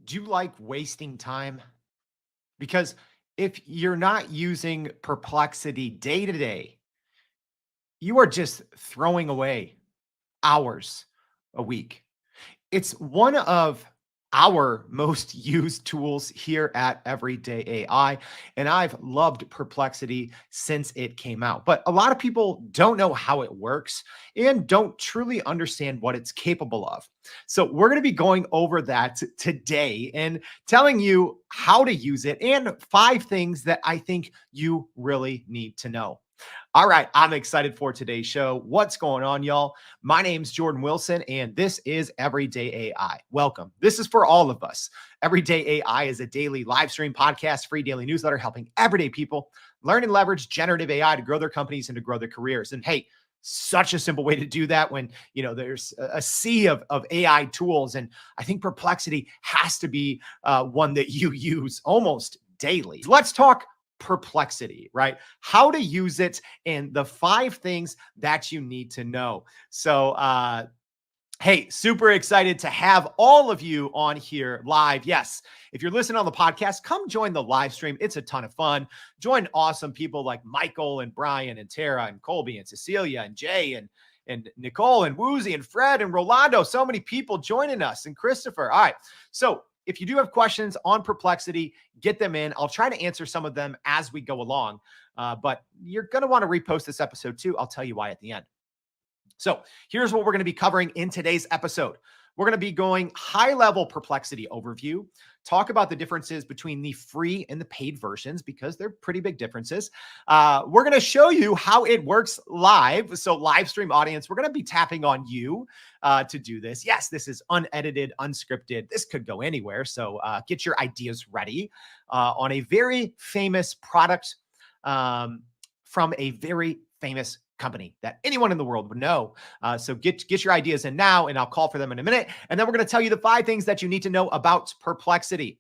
Do you like wasting time? Because if you're not using Perplexity day to day, you are just throwing away hours a week. It's one of our most used tools here at Everyday AI, and I've loved Perplexity since it came out. But a lot of people don't know how it works and don't truly understand what it's capable of. So, we're going to be going over that today and telling you how to use it and 5 things that I think you really need to know. All right, I'm excited for today's show. What's going on, y'all? My name's Jordan Wilson, and this is Everyday AI. Welcome. This is for all of us. Everyday AI is a daily live stream podcast, free daily newsletter helping everyday people learn and leverage generative AI to grow their companies and to grow their careers. And hey, such a simple way to do that when there's a sea of AI tools, and I think Perplexity has to be one that you use almost daily. Let's talk Perplexity, right? How to use it and the 5 things that you need to know. So, hey, super excited to have all of you on here live. Yes, if you're listening on the podcast, come join the live stream. It's a ton of fun. Join awesome people like Michael and Brian and Tara and Colby and Cecilia and Jay and Nicole and Woozy and Fred and Rolando. So many people joining us, and Christopher. All right. So if you do have questions on Perplexity, get them in. I'll try to answer some of them as we go along. But you're going to want to repost this episode too. I'll tell you why at the end. So here's what we're going to be covering in today's episode. We're going to be going high-level Perplexity overview, talk about the differences between the free and the paid versions because they're pretty big differences. We're going to show you how it works live. So live stream audience, we're going to be tapping on you to do this. Yes, this is unedited, unscripted. This could go anywhere. So get your ideas ready on a very famous product from a very famous company that anyone in the world would know. So get your ideas in now, and I'll call for them in a minute. And then we're going to tell you the 5 things that you need to know about Perplexity.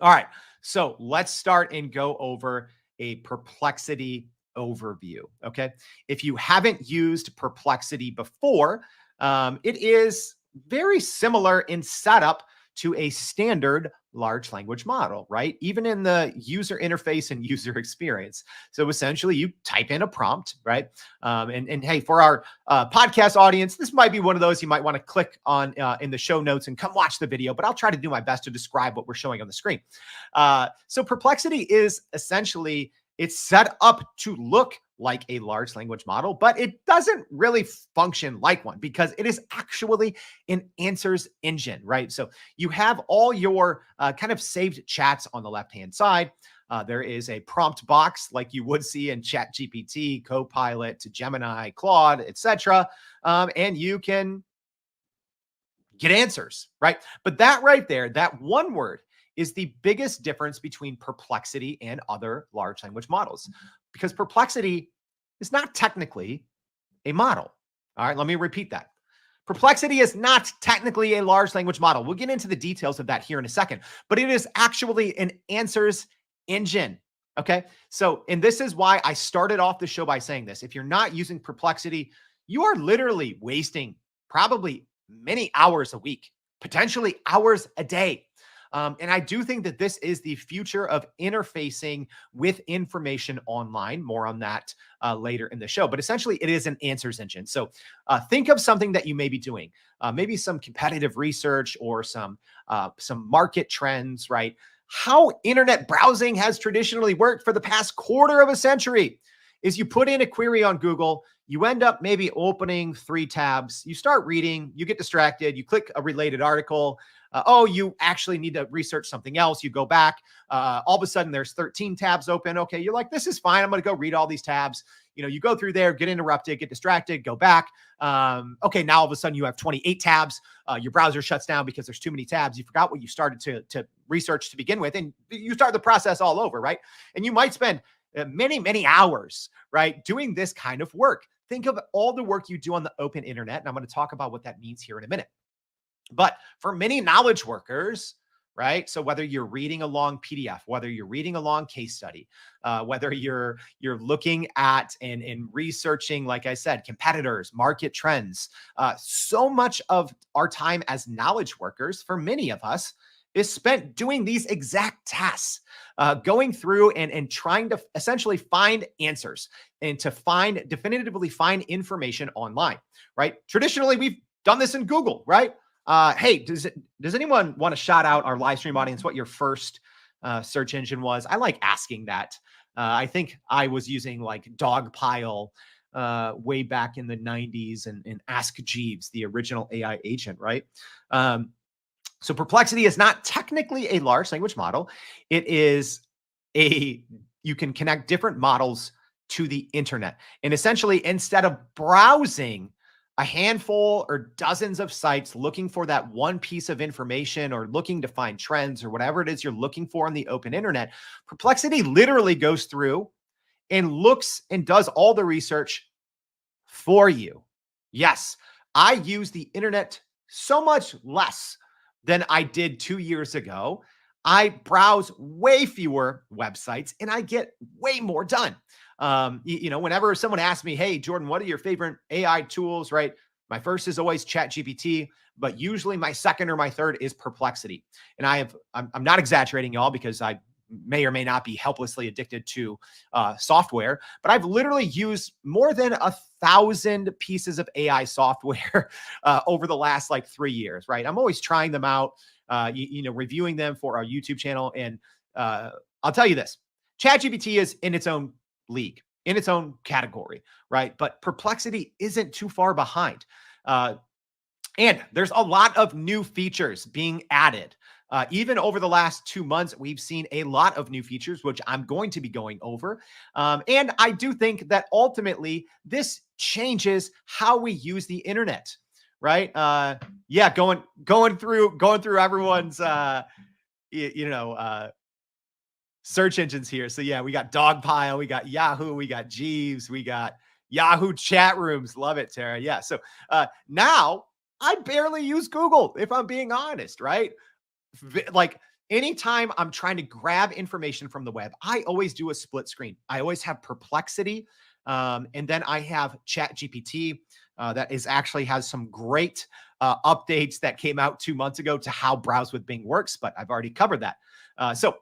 All right, so let's start and go over a Perplexity overview. Okay, if you haven't used Perplexity before, it is very similar in setup to a standard large language model, right? Even in the user interface and user experience. So essentially you type in a prompt, right? And hey, for our podcast audience, this might be one of those you might want to click on in the show notes and come watch the video, but I'll try to do my best to describe what we're showing on the screen. So Perplexity is essentially, it's set up to look like a large language model, but it doesn't really function like one because it is actually an answers engine, right? So you have all your kind of saved chats on the left-hand side. There is a prompt box like you would see in ChatGPT, Copilot, Gemini, Claude, etc. And you can get answers, right? But that right there, that one word is the biggest difference between Perplexity and other large language models because Perplexity is not technically a model. All right, let me repeat that. Perplexity is not technically a large language model. We'll get into the details of that here in a second, but it is actually an answers engine. Okay, so, and this is why I started off the show by saying this. If you're not using Perplexity, you are literally wasting probably many hours a week, potentially hours a day. And I do think that this is the future of interfacing with information online. More on that later in the show. But essentially, it is an answers engine. So think of something that you may be doing, maybe some competitive research or some market trends, right? How internet browsing has traditionally worked for the past quarter of a century is you put in a query on Google, you end up maybe opening 3 tabs, you start reading, you get distracted, you click a related article. You actually need to research something else. You go back. All of a sudden, there's 13 tabs open. Okay, you're like, this is fine. I'm going to go read all these tabs. You go through there, get interrupted, get distracted, go back. Okay, now all of a sudden you have 28 tabs. Your browser shuts down because there's too many tabs. You forgot what you started to research to begin with, and you start the process all over, right? And you might spend many, many hours, right, doing this kind of work. Think of all the work you do on the open internet, and I'm going to talk about what that means here in a minute. But for many knowledge workers, right? So whether you're reading a long PDF, whether you're reading a long case study, whether you're looking at and researching, like I said, competitors, market trends, so much of our time as knowledge workers, for many of us, is spent doing these exact tasks, going through and trying to essentially find answers and to definitively find information online, right? Traditionally, we've done this in Google, right? Hey, does anyone want to shout out our live stream audience what your first search engine was? I like asking that. I think I was using like Dogpile way back in the 90s and Ask Jeeves, the original AI agent, right? So Perplexity is not technically a large language model. It is you can connect different models to the internet. And essentially, instead of browsing a handful or dozens of sites looking for that one piece of information or looking to find trends or whatever it is you're looking for on the open internet, Perplexity literally goes through and looks and does all the research for you. Yes, I use the internet so much less than I did 2 years ago. I browse way fewer websites and I get way more done. Whenever someone asks me, hey, Jordan, what are your favorite AI tools, right? My first is always ChatGPT, but usually my second or my third is Perplexity. And I'm not exaggerating, y'all, because I may or may not be helplessly addicted to software, but I've literally used more than 1,000 pieces of AI software over the last like 3 years, right? I'm always trying them out, reviewing them for our YouTube channel. And I'll tell you this, ChatGPT is in its own league, in its own category, right? But Perplexity isn't too far behind. And there's a lot of new features being added. Even over the last 2 months, we've seen a lot of new features, which I'm going to be going over. And I do think that ultimately this changes how we use the internet, right? Going through everyone's, search engines here. So yeah, we got Dogpile, we got Yahoo, we got Jeeves, we got Yahoo chat rooms. Love it, Tara. Yeah. So now I barely use Google, if I'm being honest, right? Like anytime I'm trying to grab information from the web, I always do a split screen. I always have Perplexity, and then I have ChatGPT that actually has some great updates that came out 2 months ago to how Browse with Bing works, but I've already covered that. So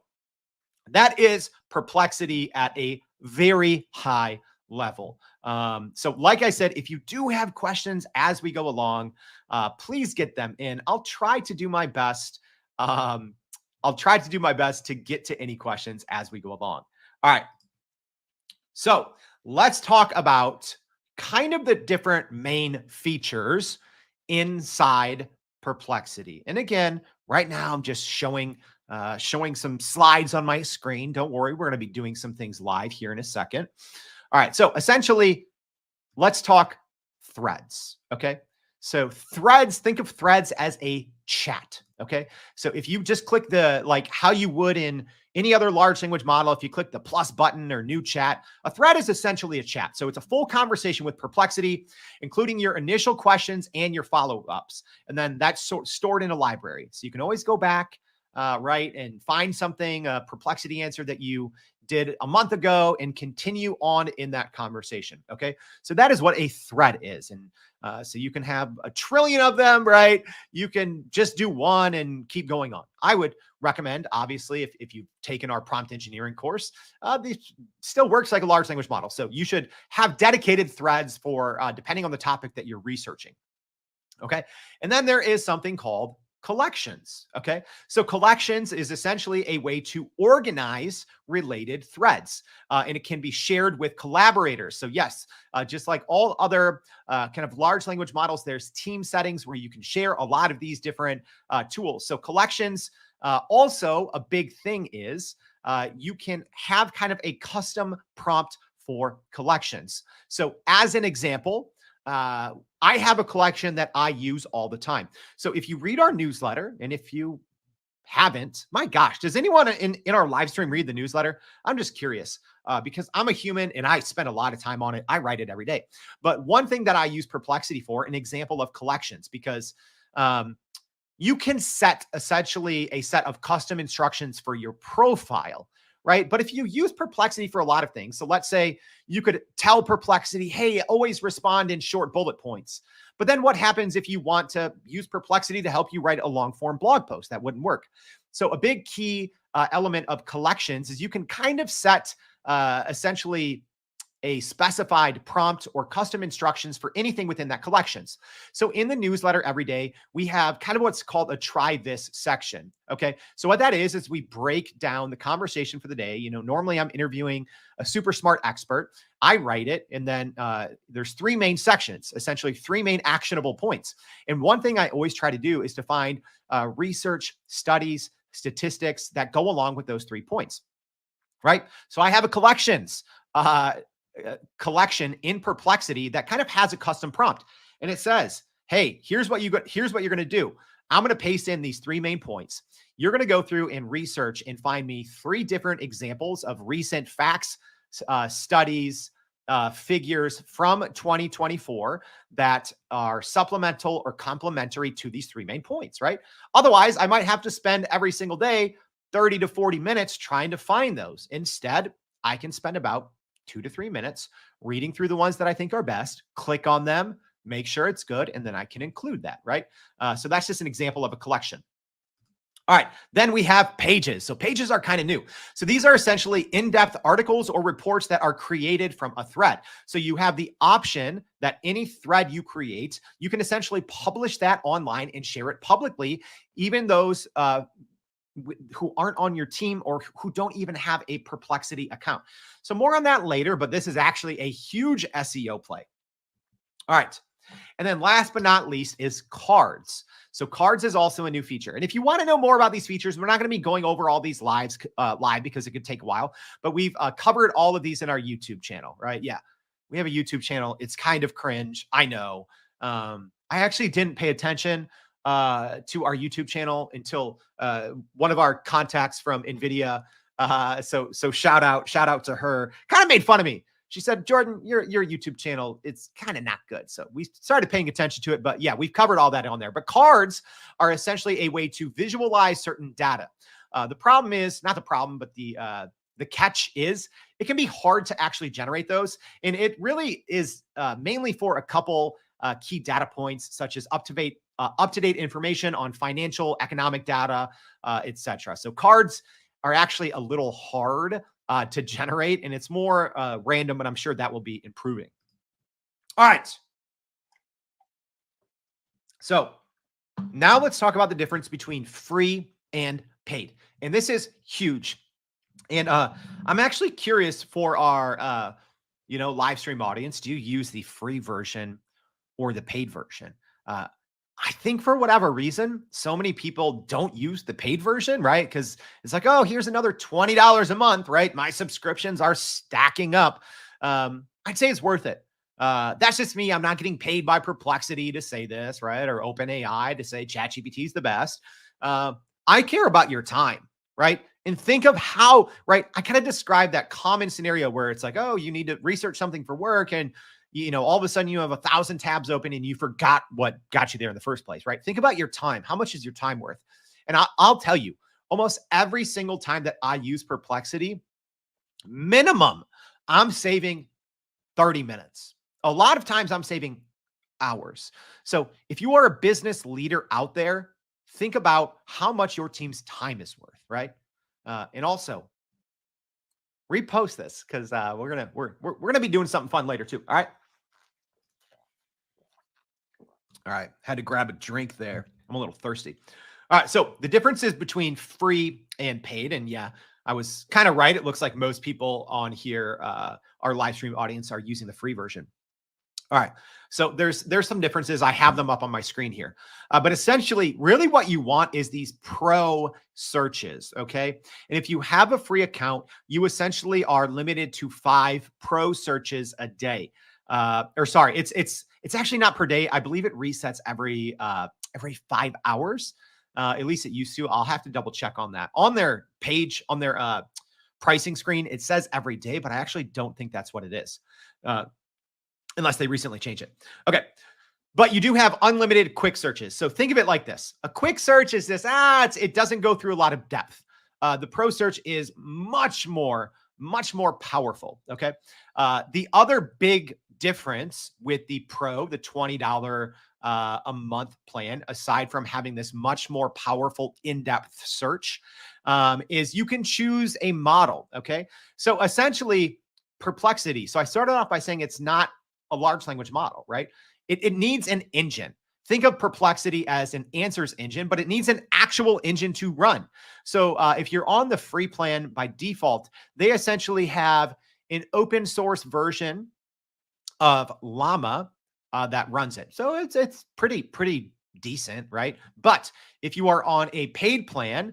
that is Perplexity at a very high level. So like I said, if you do have questions as we go along, please get them in. I'll try to do my best. To get to any questions as we go along. All right. So let's talk about kind of the different main features inside Perplexity. And again, right now I'm just showing some slides on my screen. Don't worry, we're going to be doing some things live here in a second. All right. So essentially, let's talk threads. Okay. So threads, think of threads as a chat. Okay. So if you just click how you would in any other large language model, if you click the plus button or new chat, a thread is essentially a chat. So it's a full conversation with Perplexity, including your initial questions and your follow-ups. And then that's stored in a library. So you can always go back, right, and find something, a Perplexity answer that you did a month ago and continue on in that conversation. Okay. So that is what a thread is. And so you can have a trillion of them, right? You can just do one and keep going on. I would recommend, obviously, if you've taken our prompt engineering course, this still works like a large language model. So you should have dedicated threads for depending on the topic that you're researching. Okay. And then there is something called collections. Okay. So collections is essentially a way to organize related threads, and it can be shared with collaborators. So yes, just like all other kind of large language models, there's team settings where you can share a lot of these different tools. So collections, also a big thing is you can have kind of a custom prompt for collections. So as an example, I have a collection that I use all the time. So if you read our newsletter, and if you haven't, my gosh, does anyone in our live stream read the newsletter? I'm just curious because I'm a human and I spend a lot of time on it. I write it every day. But one thing that I use Perplexity for, an example of collections, because you can set essentially a set of custom instructions for your profile, right? But if you use Perplexity for a lot of things, so let's say you could tell Perplexity, hey, always respond in short bullet points. But then what happens if you want to use Perplexity to help you write a long form blog post? That wouldn't work. So a big key element of collections is you can kind of set essentially a specified prompt or custom instructions for anything within that collections. So in the newsletter every day, we have kind of what's called a try this section. Okay. So what that is we break down the conversation for the day. Normally I'm interviewing a super smart expert. I write it, and then there's three main sections, essentially three main actionable points. And one thing I always try to do is to find research, studies, statistics that go along with those 3 points. Right. So I have a collection in Perplexity that kind of has a custom prompt, and it says, hey, here's what you're going to do. I'm going to paste in these 3 main points. You're going to go through and research and find me 3 different examples of recent facts, studies, figures from 2024 that are supplemental or complementary to these 3 main points, right? Otherwise, I might have to spend every single day 30 to 40 minutes trying to find those. Instead, I can spend about 2 to 3 minutes reading through the ones that I think are best, click on them, make sure it's good, and then I can include that, right? So that's just an example of a collection. All right, then we have pages. So pages are kind of new. So these are essentially in-depth articles or reports that are created from a thread. So you have the option that any thread you create, you can essentially publish that online and share it publicly, even those who aren't on your team or who don't even have a Perplexity account. So more on that later, but this is actually a huge SEO play. All right. And then last but not least is cards. So cards is also a new feature. And if you want to know more about these features, we're not going to be going over all these live because it could take a while, but we've covered all of these in our YouTube channel, right? Yeah. We have a YouTube channel. It's kind of cringe. I know. I actually didn't pay attention to our YouTube channel until one of our contacts from NVIDIA. So shout out to her. Kind of made fun of me. She said, Jordan, your YouTube channel, it's kind of not good. So we started paying attention to it, but yeah, we've covered all that on there. But cards are essentially a way to visualize certain data. The problem is not the problem, but the catch is it can be hard to actually generate those. And it really is mainly for a couple key data points, such as up-to-date information on financial, economic data, etc. So cards are actually a little hard to generate, and it's more random, but I'm sure that will be improving. All right. So now let's talk about the difference between free and paid. And this is huge. And I'm actually curious for our live stream audience, do you use the free version or the paid version? I think for whatever reason, so many people don't use the paid version, right? Because it's like, oh, here's another $20 a month, right? My subscriptions are stacking up. I'd say it's worth it. That's just me. I'm not getting paid by Perplexity to say this, right? Or OpenAI to say ChatGPT is the best. I care about your time, right? And think of how, right? I kind of described that common scenario where it's like, oh, you need to research something for work, and all of a sudden you have 1,000 tabs open and you forgot what got you there in the first place, right? Think about your time. How much is your time worth? And I'll tell you, almost every single time that I use Perplexity, minimum, I'm saving 30 minutes. A lot of times I'm saving hours. So if you are a business leader out there, think about how much your team's time is worth, right? And also repost this because we're gonna be doing something fun later too. All right. Had to grab a drink there. I'm a little thirsty. All right. So the differences between free and paid. And yeah, I was kind of right. It looks like most people on here, our live stream audience, are using the free version. All right. So there's some differences. I have them up on my screen here. But essentially, really what you want is these pro searches. Okay. And if you have a free account, you essentially are limited to 5 pro searches a day. It's actually not per day. I believe it resets every 5 hours. At least it used to. I'll have to double check on that. On their page, on their pricing screen, it says every day, but I actually don't think that's what it is. Unless they recently changed it. Okay. But you do have unlimited quick searches. So think of it like this. A quick search is this, it doesn't go through a lot of depth. The pro search is much more powerful. Okay. The other big difference with the pro, the $20 a month plan, aside from having this much more powerful in-depth search, is you can choose a model. Okay. So essentially, Perplexity. So I started off by saying it's not a large language model, right? It needs an engine. Think of Perplexity as an answers engine, but it needs an actual engine to run. So if you're on the free plan by default, they essentially have an open source version of Llama that runs it. So it's pretty decent, right? But if you are on a paid plan,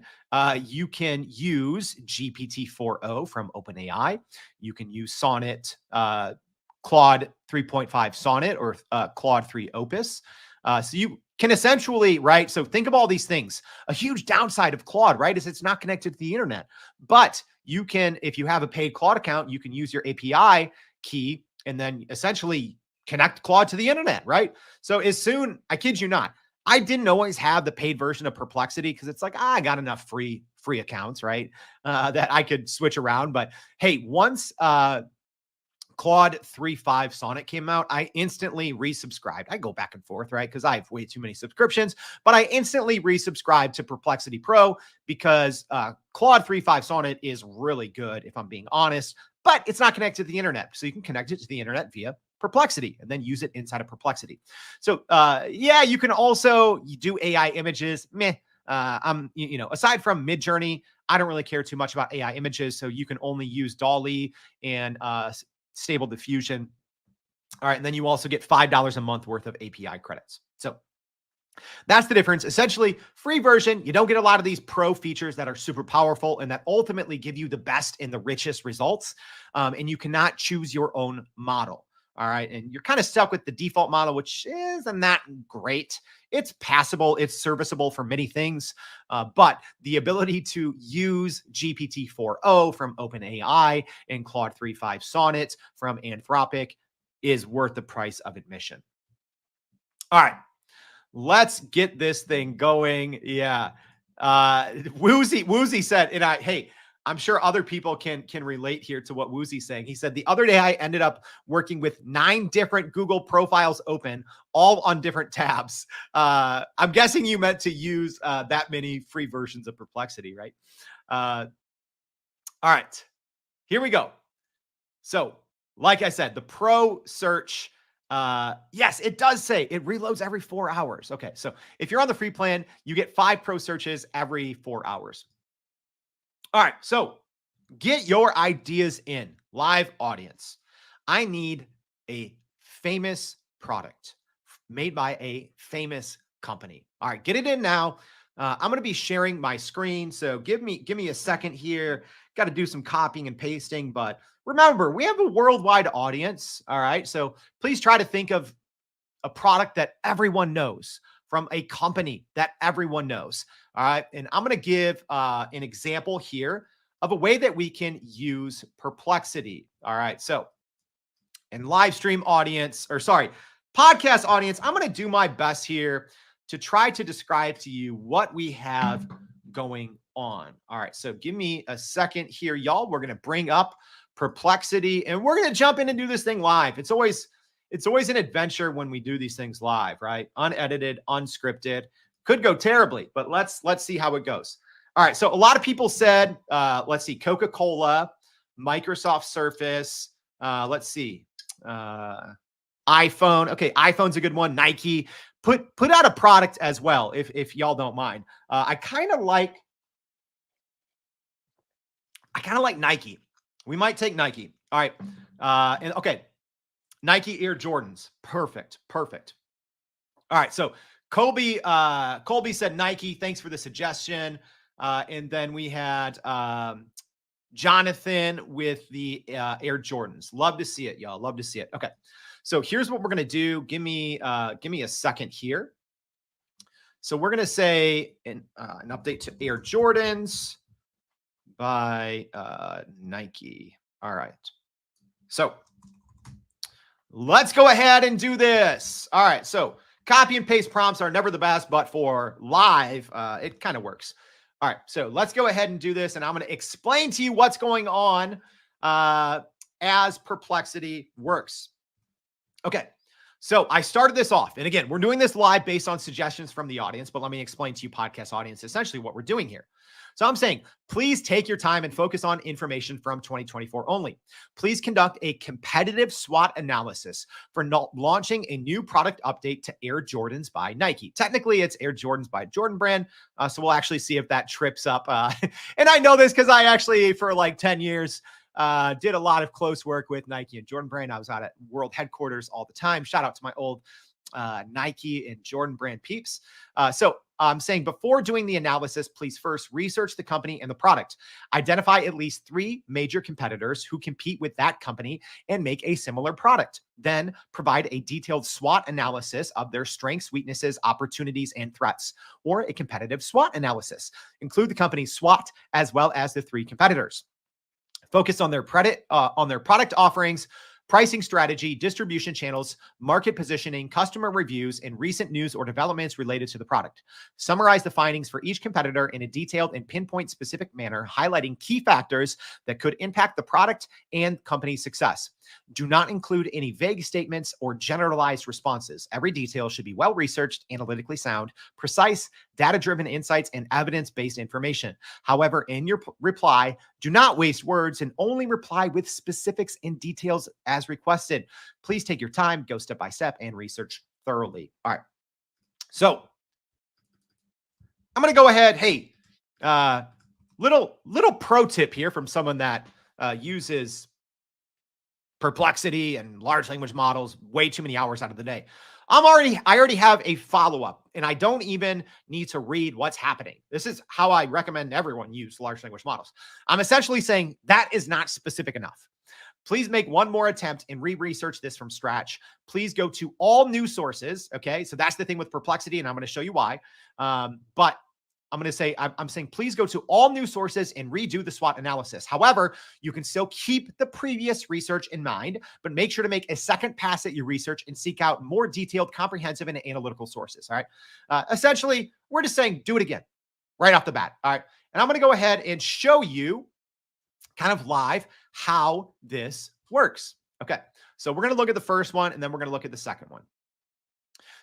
you can use GPT-4o from OpenAI. You can use Sonnet, Claude 3.5 Sonnet, or Claude 3 Opus. So you can essentially, right? So think of all these things. A huge downside of Claude, right, is it's not connected to the internet. But you can, if you have a paid Claude account, you can use your API key and then essentially connect Claude to the internet, right? So as soon, I kid you not, I didn't always have the paid version of Perplexity because it's like, I got enough free accounts, right? That I could switch around. But hey, once Claude 3.5 Sonnet came out, I instantly resubscribed. I go back and forth, right? Because I have way too many subscriptions, but I instantly resubscribed to Perplexity Pro because Claude 3.5 Sonnet is really good, if I'm being honest, but it's not connected to the internet. So you can connect it to the internet via Perplexity and then use it inside of Perplexity. So yeah, you can also do AI images. Meh. Aside from Midjourney, I don't really care too much about AI images. So you can only use DALL-E and Stable Diffusion. All right. And then you also get $5 a month worth of API credits. So that's the difference. Essentially, free version, you don't get a lot of these pro features that are super powerful and that ultimately give you the best and the richest results. And you cannot choose your own model. All right. And you're kind of stuck with the default model, which isn't that great. It's passable. It's serviceable for many things. But the ability to use GPT-4o from OpenAI and Claude 3.5 Sonnet from Anthropic is worth the price of admission. All right. Let's get this thing going. Yeah. Woozy said, and hey, I'm sure other people can relate here to what Woozy's saying. He said, the other day I ended up working with 9 different Google profiles open, all on different tabs. I'm guessing you meant to use that many free versions of Perplexity, right? All right, here we go. So like I said, the pro search, yes, it does say it reloads every 4 hours. Okay, so if you're on the free plan, you get 5 pro searches every 4 hours. All right, so get your ideas in, live audience. I need a famous product made by a famous company. All right, get it in now. I'm going to be sharing my screen, so give me a second here. Got to do some copying and pasting, but remember, we have a worldwide audience. All right, so please try to think of a product that everyone knows from a company that everyone knows. All right. And I'm going to give an example here of a way that we can use Perplexity. All right. So in live stream audience, or sorry, podcast audience, I'm going to do my best here to try to describe to you what we have going on. All right. So give me a second here, y'all. We're going to bring up Perplexity and we're going to jump in and do this thing live. It's always an adventure when we do these things live, right? Unedited, unscripted. Could go terribly, but let's see how it goes. All right. So a lot of people said, let's see, Coca-Cola, Microsoft Surface. Let's see, iPhone. Okay, iPhone's a good one. Nike. Put out a product as well, if y'all don't mind. I kind of like Nike. We might take Nike. All right. And okay. Nike Air Jordans. Perfect. All right. So Colby said Nike. Thanks for the suggestion. And then we had Jonathan with the Air Jordans. Love to see it, y'all. Love to see it. Okay. So here's what we're going to do. Give me a second here. So we're going to say an update to Air Jordans by Nike. All right. So let's go ahead and do this. All right. So copy and paste prompts are never the best, but for live, it kind of works. All right. So let's go ahead and do this. And I'm going to explain to you what's going on as Perplexity works. Okay. So I started this off. And again, we're doing this live based on suggestions from the audience, but let me explain to you, podcast audience, essentially what we're doing here. So I'm saying, please take your time and focus on information from 2024 only. Please conduct a competitive SWOT analysis for launching a new product update to Air Jordans by Nike. Technically, it's Air Jordans by Jordan Brand. So we'll actually see if that trips up. And I know this because I actually, for like 10 years, did a lot of close work with Nike and Jordan Brand. I was out at world headquarters all the time. Shout out to my old Nike and Jordan Brand peeps. So I'm saying before doing the analysis, please first research the company and the product. Identify at least 3 major competitors who compete with that company and make a similar product. Then provide a detailed SWOT analysis of their strengths, weaknesses, opportunities, and threats, or a competitive SWOT analysis. Include the company's SWOT as well as the 3 competitors. Focus on their product offerings, pricing strategy, distribution channels, market positioning, customer reviews, and recent news or developments related to the product. Summarize the findings for each competitor in a detailed and pinpoint specific manner, highlighting key factors that could impact the product and company's success. Do not include any vague statements or generalized responses. Every detail should be well-researched, analytically sound, precise, data-driven insights, and evidence-based information. However, in your reply, do not waste words and only reply with specifics and details as requested. Please take your time, go step by step, and research thoroughly. All right. So I'm going to go ahead. Hey, little pro tip here from someone that uses Perplexity and large language models way too many hours out of the day. I already have a follow-up, and I don't even need to read what's happening. This is how I recommend everyone use large language models. I'm essentially saying that is not specific enough. Please make one more attempt and research this from scratch. Please go to all news sources. Okay. So that's the thing with Perplexity, and I'm going to show you why. But I'm going to say, I'm saying, please go to all news sources and redo the SWOT analysis. However, you can still keep the previous research in mind, but make sure to make a second pass at your research and seek out more detailed, comprehensive, and analytical sources. All right. Essentially, we're just saying, do it again right off the bat. All right. And I'm going to go ahead and show you kind of live how this works. Okay. So we're going to look at the first one, and then we're going to look at the second one.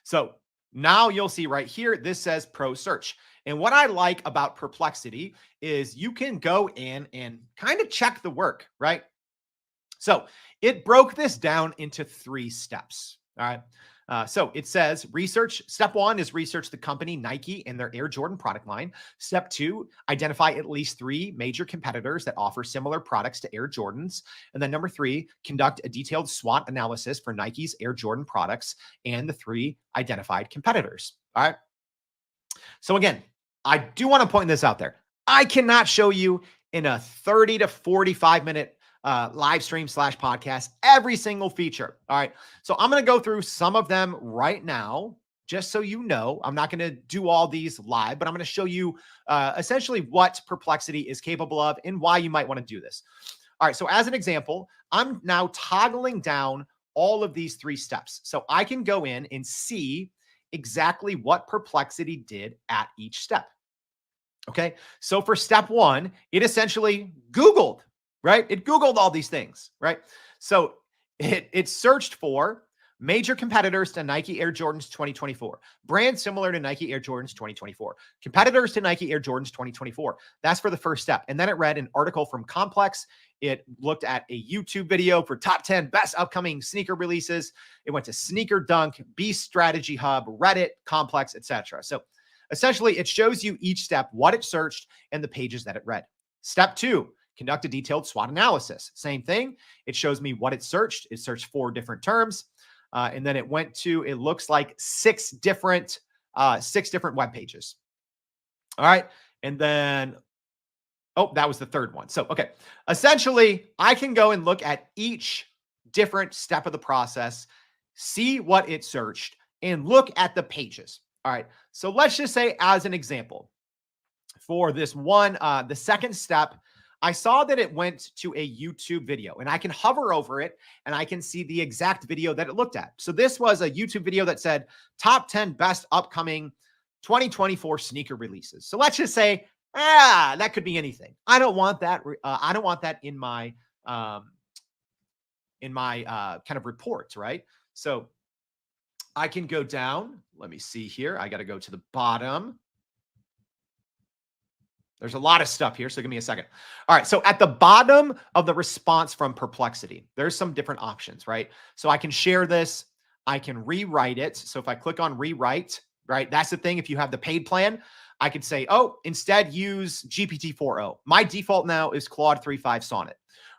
So now you'll see right here, this says Pro Search. And what I like about Perplexity is you can go in and kind of check the work, right? So it broke this down into 3 steps. All right. So it says research. Step 1 is research the company Nike and their Air Jordan product line. Step 2, identify at least 3 major competitors that offer similar products to Air Jordans. And then number 3, conduct a detailed SWOT analysis for Nike's Air Jordan products and the 3 identified competitors. All right. So again, I do want to point this out there. I cannot show you in a 30 to 45 minute live stream / podcast every single feature. All right. So I'm going to go through some of them right now, just so you know. I'm not going to do all these live, but I'm going to show you essentially what Perplexity is capable of and why you might want to do this. All right. So as an example, I'm now toggling down all of these 3 steps. So I can go in and see exactly what Perplexity did at each step. Okay. So for step 1, it essentially Googled, right? It Googled all these things, right? So it searched for major competitors to Nike Air Jordans 2024, brands similar to Nike Air Jordans 2024, competitors to Nike Air Jordans 2024. That's for the first step. And then it read an article from Complex. It looked at a YouTube video for top 10 best upcoming sneaker releases. It went to Sneaker Dunk, Beast Strategy Hub, Reddit, Complex, etc. So essentially, it shows you each step, what it searched, and the pages that it read. Step 2, conduct a detailed SWOT analysis. Same thing. It shows me what it searched. It searched 4 different terms. And then it went to, it looks like 6 different web pages. All right. And then, oh, that was the third one. So, okay. Essentially, I can go and look at each different step of the process, see what it searched, and look at the pages. All right. So let's just say, as an example, for this one, the second step, I saw that it went to a YouTube video, and I can hover over it and I can see the exact video that it looked at. So this was a YouTube video that said top 10 best upcoming 2024 sneaker releases. So let's just say, that could be anything. I don't want that. I don't want that in my kind of reports, right? So I can go down. Let me see here. I got to go to the bottom. There's a lot of stuff here, so give me a second. All right, so at the bottom of the response from Perplexity, there's some different options, right? So I can share this. I can rewrite it. So if I click on rewrite, right, that's the thing. If you have the paid plan, I could say, oh, instead use GPT-4o. My default now is Claude 3.5 Sonnet.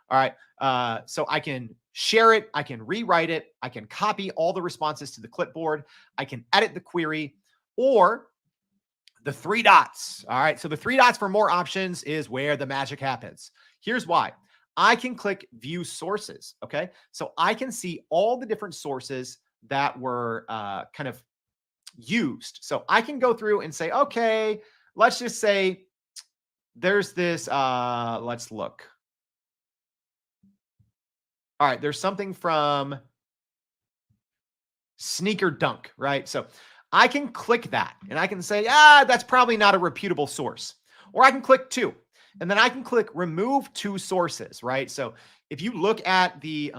All right, so I can share it. I can rewrite it. I can copy all the responses to the clipboard. I can edit the query, or the three dots. All right. So the three dots for more options is where the magic happens. Here's why. I can click view sources. Okay. So I can see all the different sources that were kind of used. So I can go through and say, okay, let's just say there's this, let's look. All right. There's something from Sneaker Dunk, right? So I can click that and I can say, that's probably not a reputable source. Or I can click two, and then I can click remove two sources, right? So if you look at the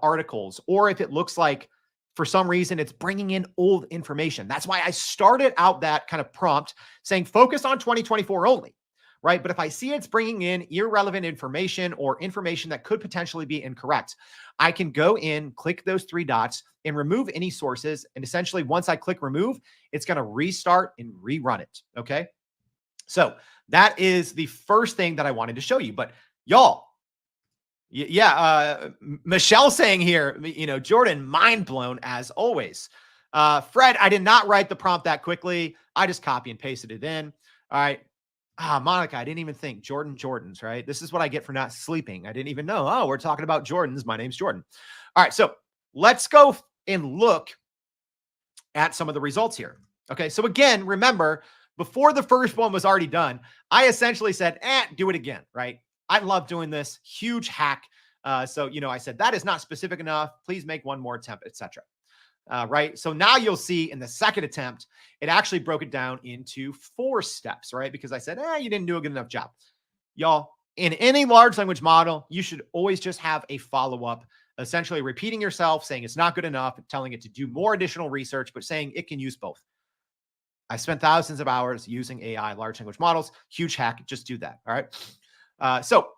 articles, or if it looks like for some reason it's bringing in old information, that's why I started out that kind of prompt saying focus on 2024 only, right? But if I see it's bringing in irrelevant information or information that could potentially be incorrect, I can go in, click those three dots, and remove any sources. And essentially, once I click remove, it's going to restart and rerun it. Okay. So that is the first thing that I wanted to show you. But y'all, Michelle saying here, Jordan, mind blown as always. Fred, I did not write the prompt that quickly. I just copy and pasted it in. All right. Monica, I didn't even think. Jordans, right? This is what I get for not sleeping. I didn't even know. Oh, we're talking about Jordans. My name's Jordan. All right, so let's go and look at some of the results here. Okay, so again, remember, before the first one was already done, I essentially said, do it again, right? I love doing this. Huge hack. So, I said, that is not specific enough. Please make one more attempt, etc. Right. So now you'll see in the second attempt, it actually broke it down into 4 steps, right? Because I said, you didn't do a good enough job. Y'all, in any large language model, you should always just have a follow-up, essentially repeating yourself, saying it's not good enough, telling it to do more additional research, but saying it can use both. I spent thousands of hours using AI, large language models, huge hack. Just do that. All right. So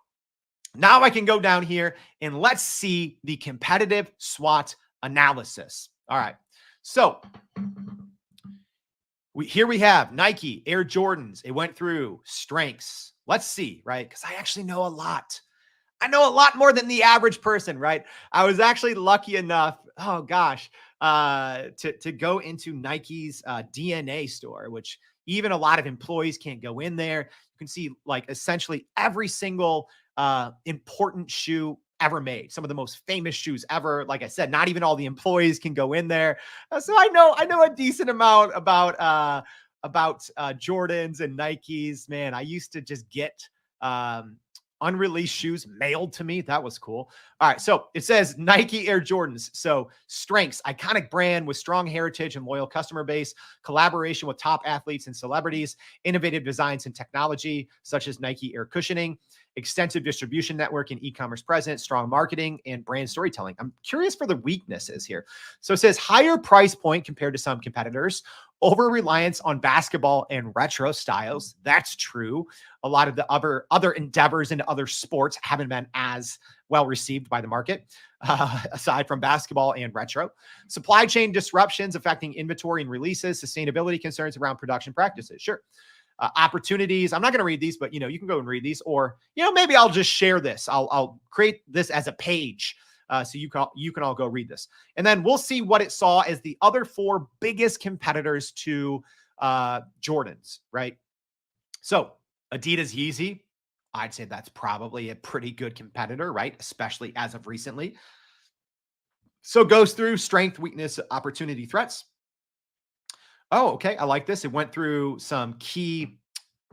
now I can go down here and let's see the competitive SWOT analysis. All right. So here we have Nike Air Jordans. It went through strengths. Let's see, right? Because I actually know a lot. I know a lot more than the average person, right? I was actually lucky enough, to go into Nike's DNA store, which even a lot of employees can't go in there. You can see like essentially every single important shoe ever made, some of the most famous shoes ever. Like I said, not even all the employees can go in there. So I know a decent amount about Jordans and Nikes. Man, I used to just get unreleased shoes mailed to me. That was cool. All right. So it says Nike Air Jordans. So strengths, iconic brand with strong heritage and loyal customer base, collaboration with top athletes and celebrities, innovative designs and technology, such as Nike Air cushioning, extensive distribution network and e-commerce presence, strong marketing and brand storytelling. I'm curious for the weaknesses here. So it says higher price point compared to some competitors, over reliance on basketball and retro styles. That's true. A lot of the other endeavors into other sports haven't been as well received by the market, aside from basketball and retro. Supply chain disruptions affecting inventory and releases, sustainability concerns around production practices. Sure. Opportunities. I'm not going to read these, but you can go and read these, or maybe I'll just share this. I'll create this as a page. So you can all go read this. And then we'll see what it saw as the other 4 biggest competitors to Jordans, right? So Adidas Yeezy, I'd say that's probably a pretty good competitor, right? Especially as of recently. So it goes through strength, weakness, opportunity, threats. Oh, okay. I like this. It went through some key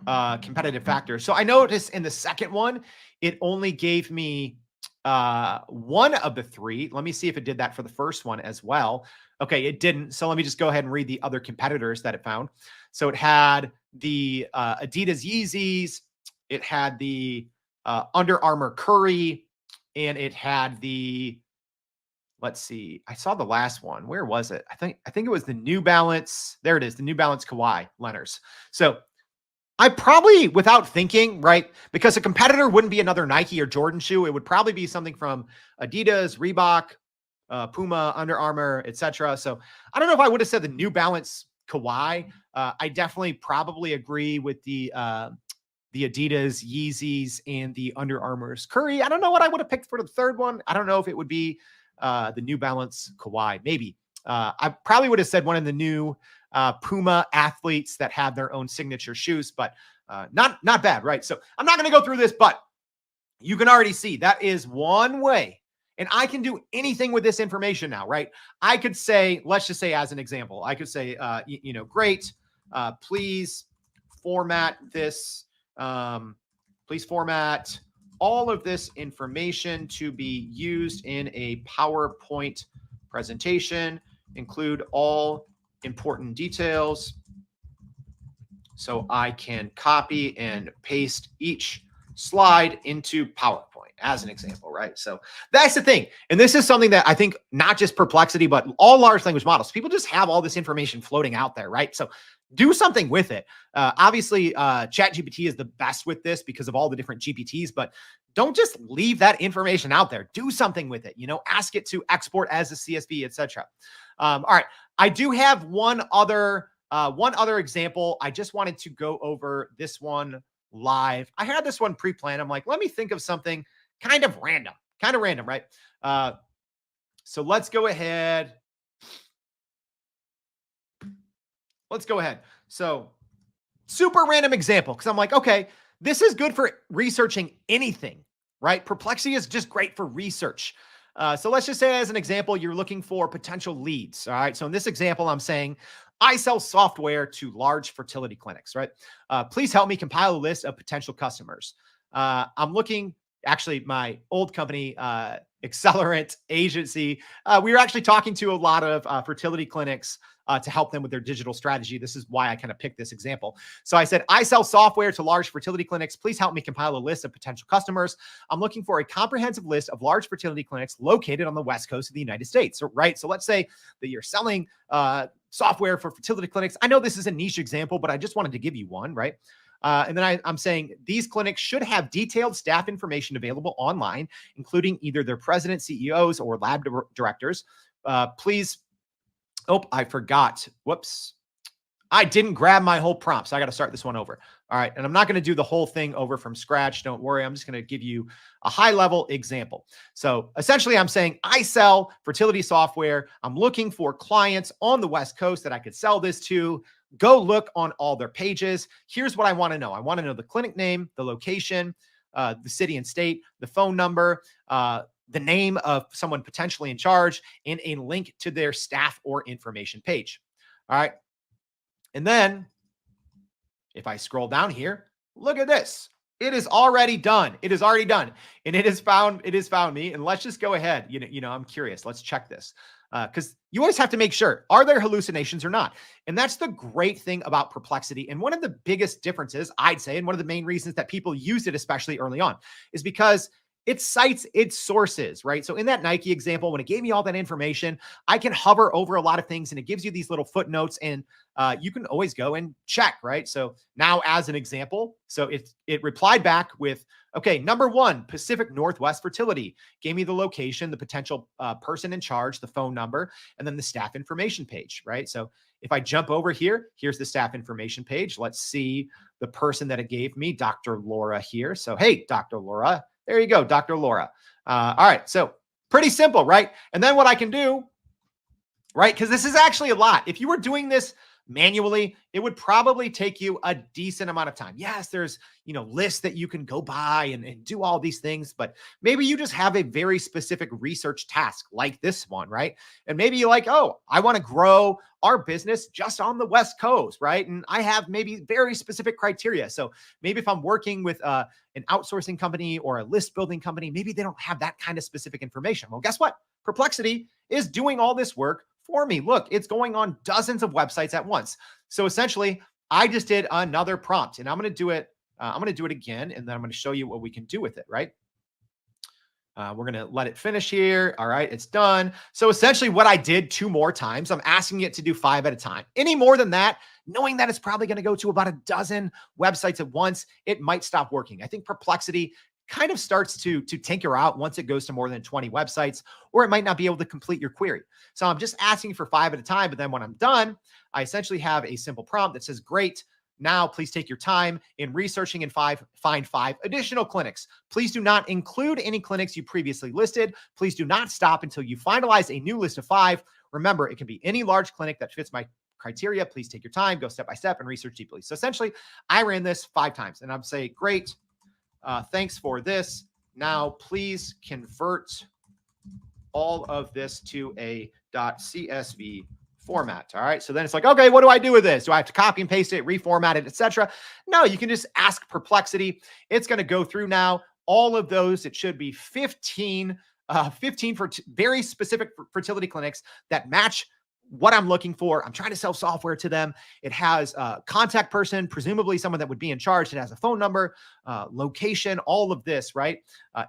competitive factors. So I noticed in the second one, it only gave me one of the 3. Let me see if it did that for the first one as well. Okay, it didn't. So let me just go ahead and read the other competitors that it found. So it had the Adidas Yeezys, it had the Under Armour Curry, and it had the, let's see. I saw the last one. Where was it? I think it was the New Balance. There it is, the New Balance Kawhi Leonard's. So I probably, without thinking, right, because a competitor wouldn't be another Nike or Jordan shoe. It would probably be something from Adidas, Reebok, Puma, Under Armour, etc. So I don't know if I would have said the New Balance Kawhi. I definitely probably agree with the Adidas, Yeezys, and the Under Armour's Curry. I don't know what I would have picked for the third one. I don't know if it would be the New Balance Kawhi. Maybe. I probably would have said one of the new Puma athletes that have their own signature shoes, but not bad, right? So I'm not going to go through this, but you can already see that is one way. And I can do anything with this information now, right? I could say, let's just say as an example, I could say, great, please format this, please format all of this information to be used in a PowerPoint presentation, include all important details so I can copy and paste each slide into PowerPoint as an example, right? So that's the thing. And this is something that I think not just Perplexity, but all large language models, people just have all this information floating out there, right? So do something with it. Obviously, ChatGPT is the best with this because of all the different GPTs, but don't just leave that information out there. Do something with it. Ask it to export as a CSV, etc. All right. I do have one other example. I just wanted to go over this one live. I had this one pre-planned. I'm like, let me think of something kind of random, right? So let's go ahead. So super random example, because I'm like, okay, this is good for researching anything, right? Perplexity is just great for research. So let's just say as an example, you're looking for potential leads. All right. So in this example, I'm saying I sell software to large fertility clinics, right? Please help me compile a list of potential customers. I'm looking, actually, my old company, Accelerant Agency, we were actually talking to a lot of fertility clinics to help them with their digital strategy. This is why I kind of picked this example. So I said, I sell software to large fertility clinics. Please help me compile a list of potential customers. I'm looking for a comprehensive list of large fertility clinics located on the West Coast of the United States, right? So let's say that you're selling software for fertility clinics. I know this is a niche example, but I just wanted to give you one, right? And then I'm saying these clinics should have detailed staff information available online, including either their president, CEOs, or lab directors. Please. Oh, I forgot. Whoops. I didn't grab my whole prompt, so I got to start this one over. All right. And I'm not going to do the whole thing over from scratch. Don't worry. I'm just going to give you a high-level example. So essentially, I'm saying I sell fertility software. I'm looking for clients on the West Coast that I could sell this to. Go look on all their pages. Here's what I want to know. I want to know the clinic name, the location, the city and state, the phone number, the name of someone potentially in charge, and a link to their staff or information page. All right. And then if I scroll down here, look at this. It is already done. It is already done. And it has found me. And let's just go ahead. I'm curious. Let's check this. Because you always have to make sure, are there hallucinations or not? And that's the great thing about Perplexity. And one of the biggest differences, I'd say, and one of the main reasons that people use it, especially early on, is because it cites its sources, right? So in that Nike example, when it gave me all that information, I can hover over a lot of things and it gives you these little footnotes, and you can always go and check, right? So now as an example, so it replied back with, okay, number one, Pacific Northwest Fertility, gave me the location, the potential person in charge, the phone number, and then the staff information page, right? So if I jump over here, here's the staff information page. Let's see the person that it gave me, Dr. Laura here. So, hey, Dr. Laura, there you go, Dr. Laura. All right, so pretty simple, right? And then what I can do, right, because this is actually a lot. If you were doing this manually, it would probably take you a decent amount of time. Yes, there's, lists that you can go by and do all these things, but maybe you just have a very specific research task like this one, right? And maybe you're like, oh, I want to grow our business just on the West Coast, right? And I have maybe very specific criteria. So maybe if I'm working with an outsourcing company or a list building company, maybe they don't have that kind of specific information. Well, guess what? Perplexity is doing all this work for me. Look, it's going on dozens of websites at once. So essentially, I just did another prompt, and I'm going to do it. I'm going to do it again, and then I'm going to show you what we can do with it, right? We're going to let it finish here. All right, it's done. So essentially what I did 2 more times, I'm asking it to do 5 at a time. Any more than that, knowing that it's probably going to go to about a dozen websites at once, it might stop working. I think Perplexity kind of starts to tinker out once it goes to more than 20 websites, or it might not be able to complete your query. So I'm just asking for 5 at a time, but then when I'm done, I essentially have a simple prompt that says, great, now, please take your time in researching and find 5 additional clinics. Please do not include any clinics you previously listed. Please do not stop until you finalize a new list of 5. Remember, it can be any large clinic that fits my criteria. Please take your time, go step by step, and research deeply. So essentially, I ran this 5 times, and I'm saying, great, thanks for this. Now, please convert all of this to a .csv format. All right. So then it's like, okay, what do I do with this? Do I have to copy and paste it, reformat it, etc.? No, you can just ask Perplexity. It's going to go through now all of those. It should be 15 for very specific fertility clinics that match what I'm looking for. I'm trying to sell software to them. It has a contact person, presumably someone that would be in charge. It has a phone number, location, all of this, right?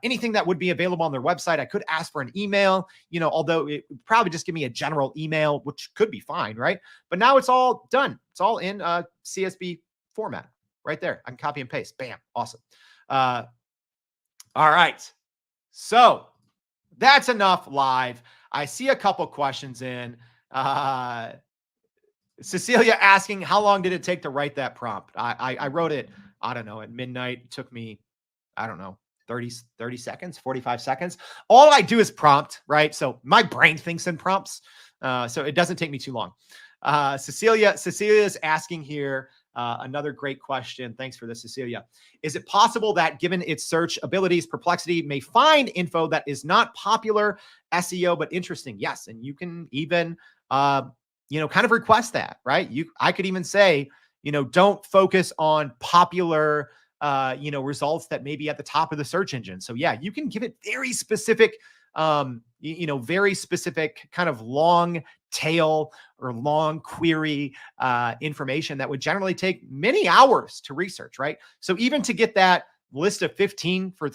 Anything that would be available on their website. I could ask for an email, although it would probably just give me a general email, which could be fine, right? But now it's all done. It's all in CSV format right there. I can copy and paste. Bam. Awesome. All right. So that's enough live. I see a couple questions in. Cecilia asking, how long did it take to write that prompt? I wrote it, I don't know, at midnight. It took me, I don't know, 30 seconds, 45 seconds. All I do is prompt, right? So my brain thinks in prompts. So it doesn't take me too long. Cecilia's asking here, another great question. Thanks for this, Cecilia. Is it possible that given its search abilities, Perplexity may find info that is not popular SEO, but interesting? Yes. And you can even, kind of request that, right? I could even say, don't focus on popular, results that may be at the top of the search engine. So yeah, you can give it very specific, very specific kind of long tail or long query information that would generally take many hours to research, right? So even to get that list of 15 for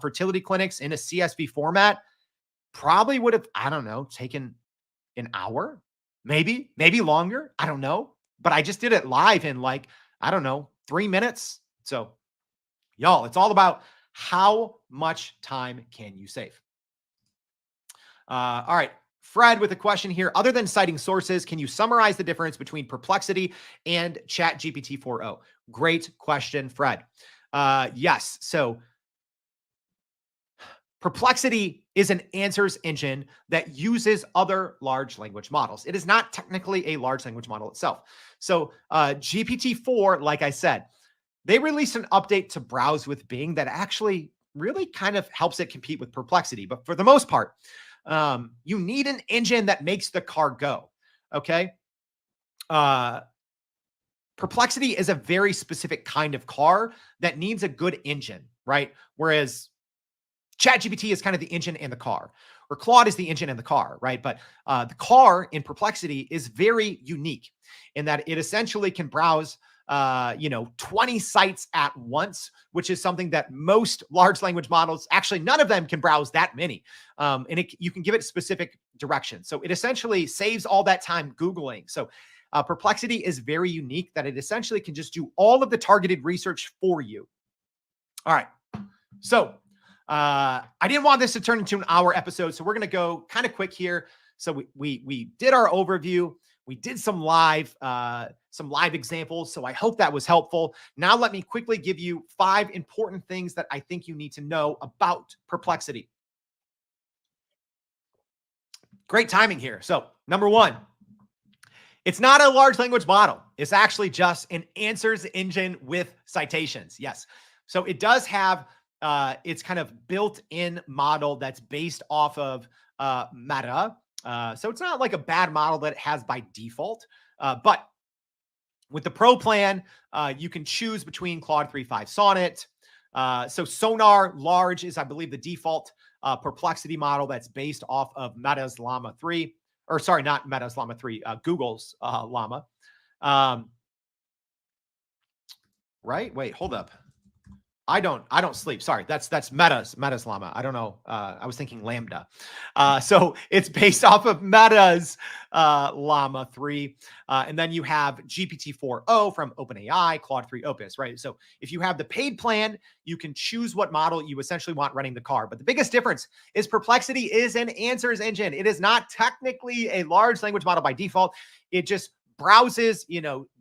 fertility clinics in a CSV format probably would have, I don't know, taken an hour, maybe longer. I don't know. But I just did it live in 3 minutes. So y'all, it's all about how much time can you save? All right. Fred with a question here. Other than citing sources, can you summarize the difference between Perplexity and ChatGPT 4o? Great question, Fred. Yes. So Perplexity is an answers engine that uses other large language models. It is not technically a large language model itself. So GPT-4, like I said, they released an update to browse with Bing that actually really kind of helps it compete with Perplexity. But for the most part, you need an engine that makes the car go. Okay. Perplexity is a very specific kind of car that needs a good engine, right? Whereas ChatGPT is kind of the engine and the car, or Claude is the engine and the car, right? But the car in Perplexity is very unique in that it essentially can browse 20 sites at once, which is something that most large language models, actually none of them can browse that many. And you can give it specific direction. So it essentially saves all that time Googling. So Perplexity is very unique that it essentially can just do all of the targeted research for you. All right. So I didn't want this to turn into an hour episode, so we're going to go kind of quick here. So we did our overview. We did some live examples. So I hope that was helpful. Now let me quickly give you 5 important things that I think you need to know about Perplexity. Great timing here. So number 1, it's not a large language model. It's actually just an answers engine with citations. Yes. So it does have its kind of built-in model that's based off of Meta. So it's not like a bad model that it has by default. But with the Pro plan, you can choose between Claude 3.5 Sonnet. So Sonar Large is, I believe, the default Perplexity model that's based off of Meta's Llama 3. Or sorry, not Meta's Llama 3, Google's Llama. Right? Wait, hold up. I don't sleep. Sorry. That's Meta's llama. I don't know. I was thinking Lambda. So it's based off of Meta's Llama 3. And then you have GPT-4o from OpenAI, Claude 3 Opus, right? So if you have the paid plan, you can choose what model you essentially want running the car. But the biggest difference is Perplexity is an answers engine. It is not technically a large language model by default. It just browses,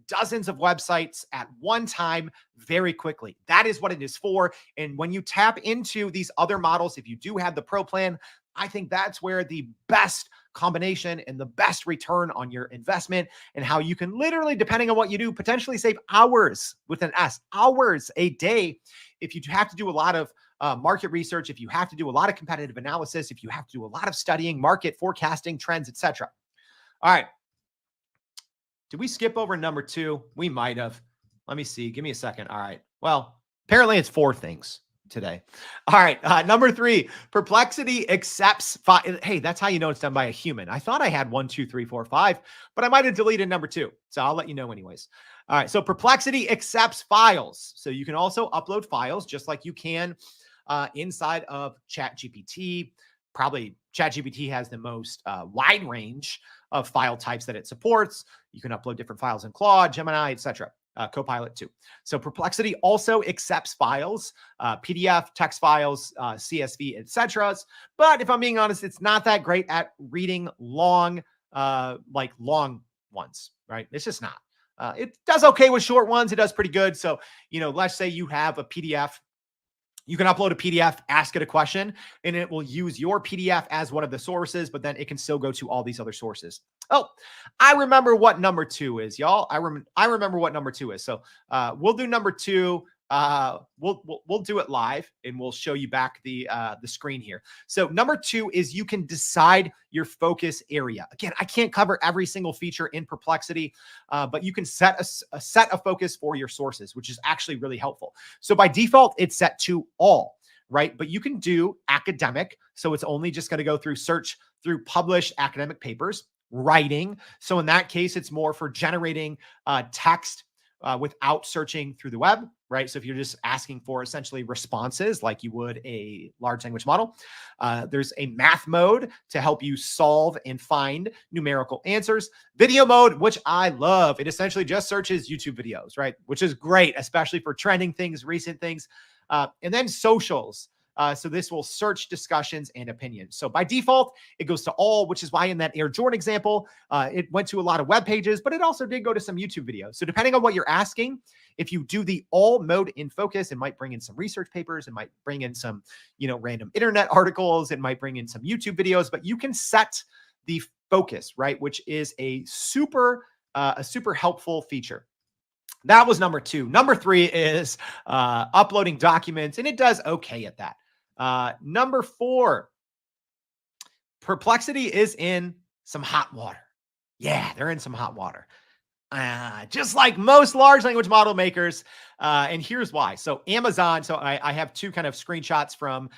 dozens of websites at one time very quickly. That is what it is for. And when you tap into these other models, if you do have the pro plan, I think that's where the best combination and the best return on your investment, and how you can literally, depending on what you do, potentially save hours with an S, hours a day. If you have to do a lot of market research, if you have to do a lot of competitive analysis, if you have to do a lot of studying, market forecasting, trends, etc. All right. Did we skip over number 2? We might have. Let me see. Give me a second. All right. Well, apparently it's 4 things today. All right. Number 3, Perplexity accepts Hey, that's how you know it's done by a human. I thought I had 1, 2, 3, 4, 5, but I might have deleted number 2. So I'll let you know anyways. All right. So Perplexity accepts files. So you can also upload files just like you can inside of ChatGPT. Probably ChatGPT has the most wide range of file types that it supports. You can upload different files in Claude, Gemini, etc. Copilot too. So Perplexity also accepts files, PDF, text files, CSV, etc. But if I'm being honest, it's not that great at reading long ones, right? It's just not. It does okay with short ones. It does pretty good. So, let's say you have a PDF. You can upload a PDF, ask it a question, and it will use your PDF as one of the sources, but then it can still go to all these other sources. Oh, I remember what number 2 is, y'all. I remember what number 2 is. So we'll do number 2. We'll do it live, and we'll show you back the screen here. So number 2 is you can decide your focus area. Again, I can't cover every single feature in Perplexity, but you can set a set of focus for your sources, which is actually really helpful. So by default, it's set to all, right? But you can do academic. So it's only just going to go through search through published academic papers. Writing. So in that case, it's more for generating text without searching through the web, right? So if you're just asking for essentially responses like you would a large language model, there's a math mode to help you solve and find numerical answers. Video mode, which I love. It essentially just searches YouTube videos, right? Which is great, especially for trending things, recent things. And then socials. So this will search discussions and opinions. So by default, it goes to all, which is why in that Air Jordan example, it went to a lot of web pages, but it also did go to some YouTube videos. So depending on what you're asking, if you do the all mode in focus, it might bring in some research papers, it might bring in some, random internet articles, it might bring in some YouTube videos, but you can set the focus, right? Which is a super helpful feature. That was number 2. Number 3 is uploading documents, and it does okay at that. Number 4, Perplexity is in some hot water. Yeah, they're in some hot water. Just like most large language model makers. And here's why. So Amazon, so I have 2 kind of screenshots from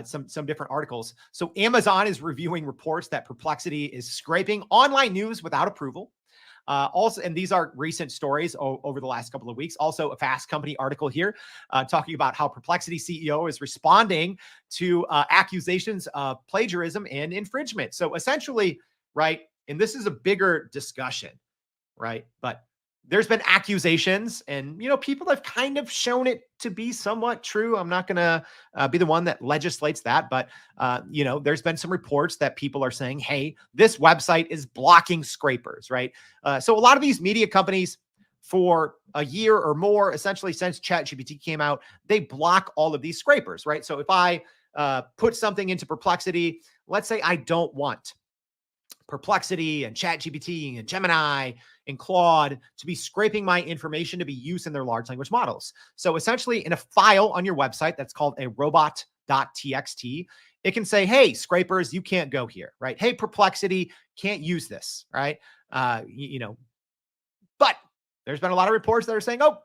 some different articles. So Amazon is reviewing reports that Perplexity is scraping online news without approval. Also, and these are recent stories over the last couple of weeks. Also, a Fast Company article here talking about how Perplexity CEO is responding to accusations of plagiarism and infringement. So essentially, right, and this is a bigger discussion, right? But there's been accusations, and people have kind of shown it to be somewhat true. I'm not going to be the one that legislates that, but there's been some reports that people are saying, hey, this website is blocking scrapers, right? So a lot of these media companies, for a year or more, essentially since ChatGPT came out, they block all of these scrapers, right? So if I put something into Perplexity, let's say I don't want Perplexity and ChatGPT and Gemini and Claude to be scraping my information to be used in their large language models. So essentially in a file on your website that's called a robot.txt, it can say, hey, scrapers, you can't go here, right? Hey, Perplexity, can't use this, right? But there's been a lot of reports that are saying, oh,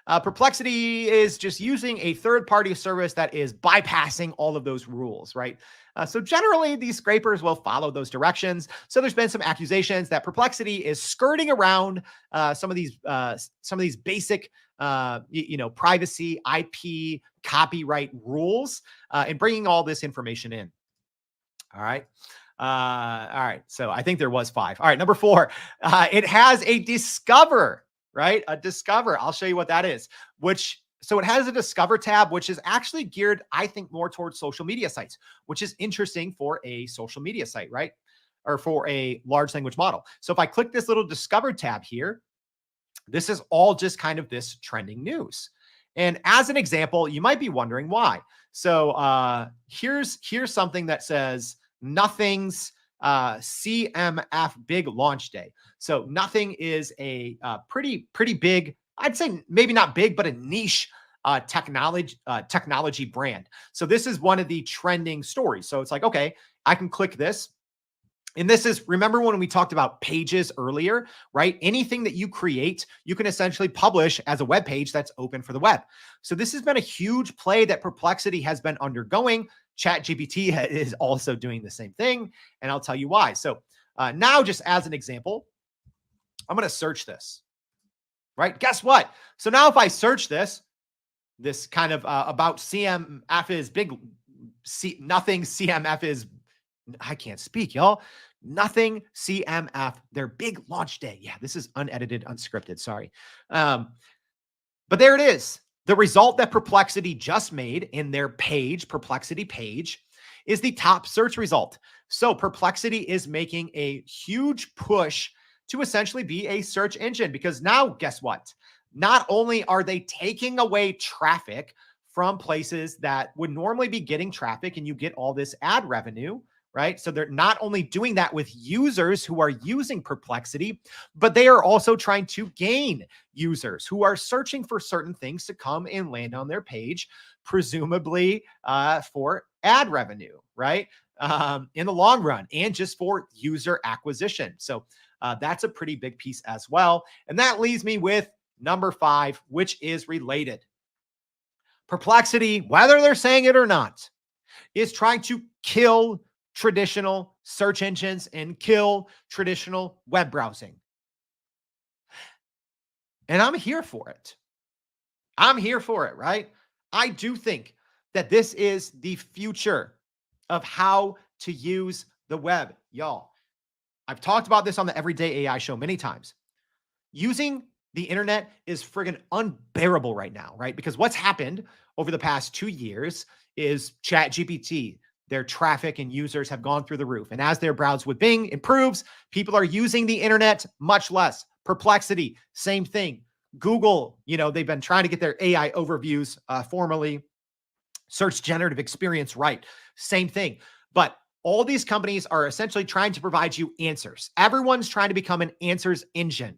Perplexity is just using a third-party service that is bypassing all of those rules, right? So generally, these scrapers will follow those directions. So there's been some accusations that Perplexity is skirting around some of these basic, privacy, IP, copyright rules, and bringing all this information in. All right. All right. So I think there was five. All right. Number four, it has a discover, right? A discover. I'll show you what that is, so it has a discover tab, which is actually geared, I think, more towards social media sites, which is interesting for a social media site, right? Or for a large language model. So if I click this little discover tab here, this is all just kind of this trending news. And as an example, you might be wondering why. So here's something that says nothing's CMF big launch day. So nothing is a pretty big, I'd say maybe not big, but a niche technology brand. So this is one of the trending stories. So it's like, okay, I can click this. And this is, remember when we talked about pages earlier, right? Anything that you create, you can essentially publish as a web page that's open for the web. So this has been a huge play that Perplexity has been undergoing. ChatGPT is also doing the same thing, and I'll tell you why. So now, just as an example, I'm going to search this, right? Guess what? So now if I search this kind of about CMF is big, nothing CMF is, I can't speak, y'all. Nothing CMF, their big launch day. Yeah, this is unedited, unscripted. Sorry. But there it is. The result that Perplexity just made in their page, Perplexity page, is the top search result. So Perplexity is making a huge push to essentially be a search engine, because now, guess what? Not only are they taking away traffic from places that would normally be getting traffic and you get all this ad revenue, right? So they're not only doing that with users who are using Perplexity, but they are also trying to gain users who are searching for certain things to come and land on their page, presumably for ad revenue, right? In the long run, and just for user acquisition. So that's a pretty big piece as well. And that leaves me with number five, which is related. Perplexity, whether they're saying it or not, is trying to kill traditional search engines and kill traditional web browsing. And I'm here for it. I'm here for it, right? I do think that this is the future of how to use the web, y'all. I've talked about this on the Everyday AI show many times. Using the internet is friggin' unbearable right now, right? Because what's happened over the past 2 years is ChatGPT, their traffic and users have gone through the roof. And as their browse with Bing improves, people are using the internet much less. Perplexity, same thing. Google, they've been trying to get their AI overviews formally. Search generative experience right. Same thing. But all these companies are essentially trying to provide you answers. Everyone's trying to become an answers engine,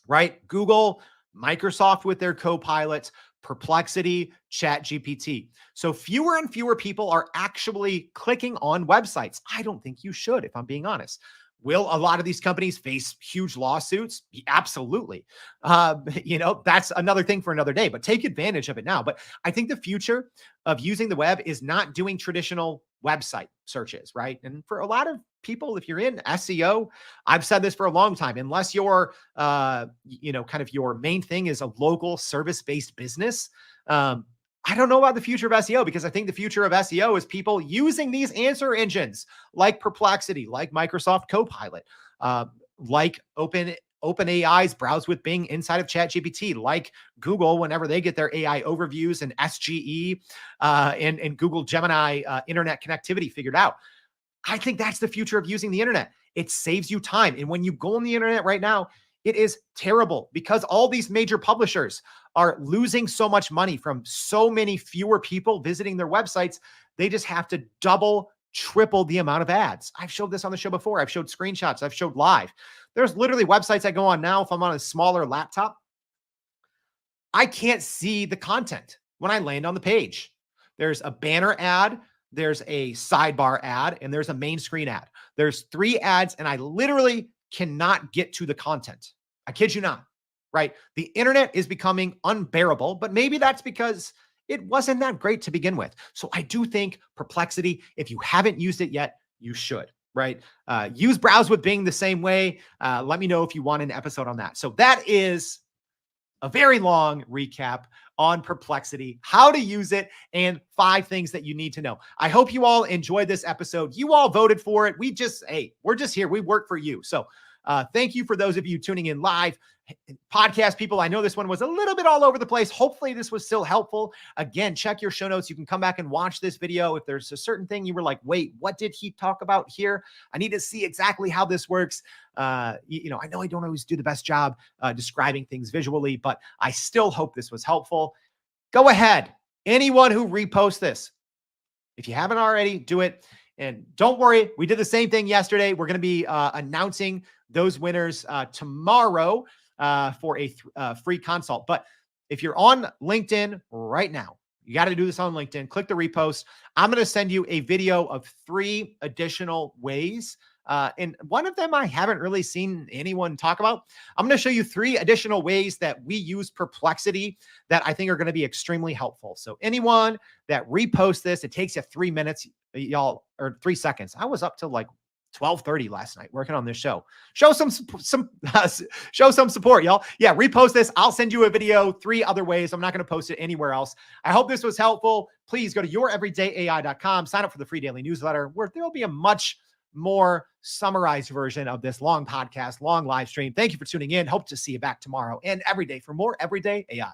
right? Google, Microsoft with their Copilot, Perplexity, ChatGPT. So fewer and fewer people are actually clicking on websites. I don't think you should, if I'm being honest. Will a lot of these companies face huge lawsuits? Absolutely. That's another thing for another day, but take advantage of it now. But I think the future of using the web is not doing traditional website searches, right? And for a lot of people, if you're in SEO, I've said this for a long time, unless your, kind of your main thing is a local service-based business, I don't know about the future of SEO, because I think the future of SEO is people using these answer engines like Perplexity, like Microsoft Copilot, like OpenAI's Browse with Bing inside of ChatGPT, like Google whenever they get their AI overviews and SGE and Google Gemini internet connectivity figured out. I think that's the future of using the internet. It saves you time. And when you go on the internet right now, it is terrible because all these major publishers are losing so much money from so many fewer people visiting their websites. They just have to double, triple the amount of ads. I've showed this on the show before. I've showed screenshots. I've showed live. There's literally websites I go on now. If I'm on a smaller laptop, I can't see the content when I land on the page. There's a banner ad, there's a sidebar ad, and there's a main screen ad. There's 3 ads, and I literally cannot get to the content. I kid you not. right? The internet is becoming unbearable, but maybe that's because it wasn't that great to begin with. So I do think Perplexity, if you haven't used it yet, you should, right? Use Browse with Bing the same way. Let me know if you want an episode on that. So that is a very long recap on Perplexity, how to use it, and 5 things that you need to know. I hope you all enjoyed this episode. You all voted for it. We're just here. We work for you. So thank you for those of you tuning in live. Podcast people, I know this one was a little bit all over the place. Hopefully this was still helpful. Again, check your show notes. You can come back and watch this video. If there's a certain thing you were like, wait, what did he talk about here? I need to see exactly how this works. I know I don't always do the best job describing things visually, but I still hope this was helpful. Go ahead. Anyone who reposts this, if you haven't already, do it. And don't worry, we did the same thing yesterday. We're going to be announcing those winners tomorrow for a free consult. But if you're on LinkedIn right now, you got to do this on LinkedIn. Click the repost. I'm going to send you a video of 3 additional ways. And one of them I haven't really seen anyone talk about. I'm going to show you 3 additional ways that we use Perplexity that I think are going to be extremely helpful. So anyone that reposts this, it takes you 3 minutes, y'all, or 3 seconds. I was up to like 12:30 last night working on this show. Show some support, y'all. Yeah, repost this. I'll send you a video, 3 other ways. I'm not going to post it anywhere else. I hope this was helpful. Please go to youreverydayai.com, sign up for the free daily newsletter where there'll be a much more summarized version of this long podcast, long live stream. Thank you for tuning in. Hope to see you back tomorrow and every day for more Everyday AI.